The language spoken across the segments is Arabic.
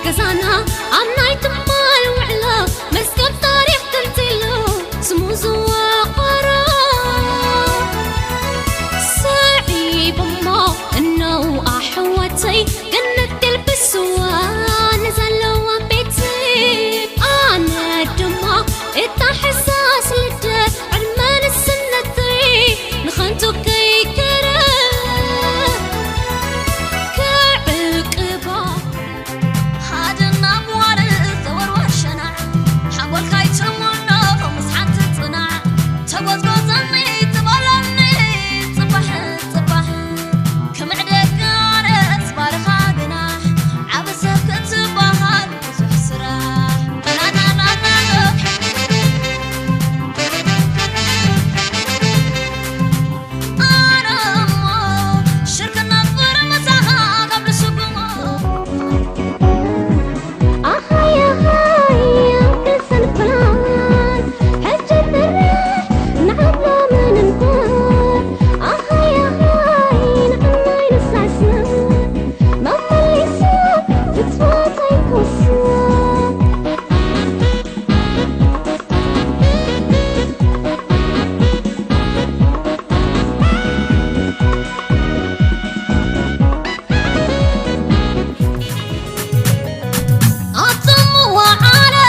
كزانا عماي تمال وعلا مسكب تاريخ تنتلو سمو زواقرا صعيب ما انه احوتي جنة تلبسوا نزلوا بيتي انا دما التحساس لده علمان السنة تري نخنتو كي كره كعقبا هذا النبوار الثور والشنع حول كي تمونا ومسحات تصنع تبوز قوزني تبالني صبح صبح كم عدك عرس بارخا جناح عبسك تبهر وزح سراح لا لا لا لا أنا أما شرك النظر مساها قبل سقوما يا كسر فلان حجة الريح نعبى من النار يا نعمي نسع سنان ما خلي سوق بتصوتي كوسان أطم وعلى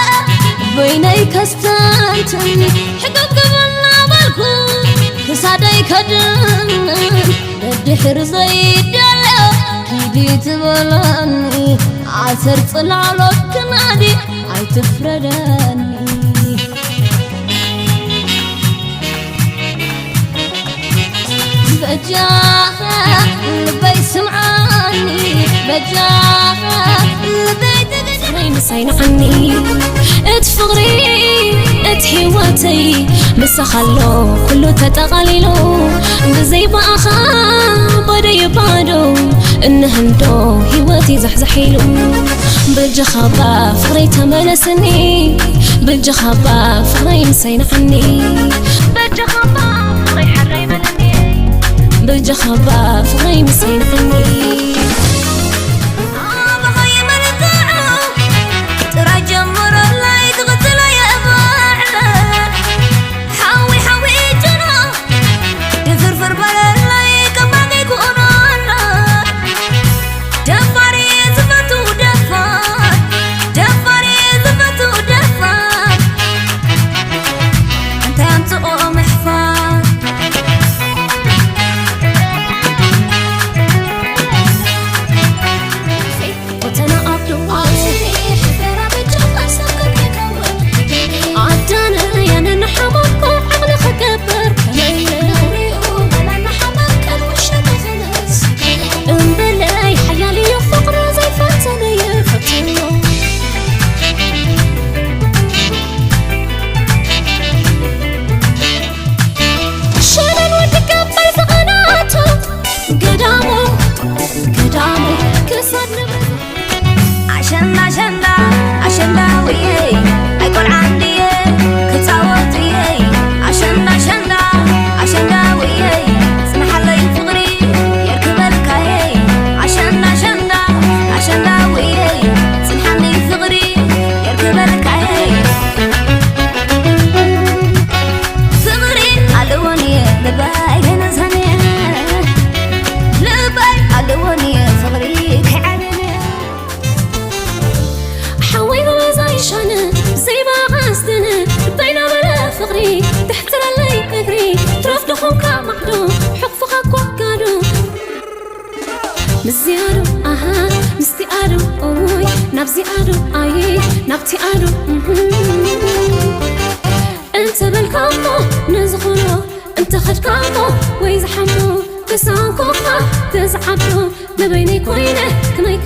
بيني كستانتني حقوق قبلنا بالكون كسادي كدن الدحر زيد كيدي تبلاني عسر طلع لك نادي عي تفرداني بجاها لبي سمعاني بجاها لبي تقدري مسين عني اتفغري اتهواتي مسا خلو كله تتغليلو بزي بأخا بدي بادو إن هندو هواتي زحزحيلو بالجخابة فغري تملسني بالجخابة فغري مسين عني بالجخابة فغري حري ملني بالجخابة فغري مسين عني مزيارو مستي أرو أوي نبزي أرو أي نبتي أرو أنت بالكامو نزغلو أنت خد كامو ويزحمو تسانكو تزعبو لبيني كوينه كميك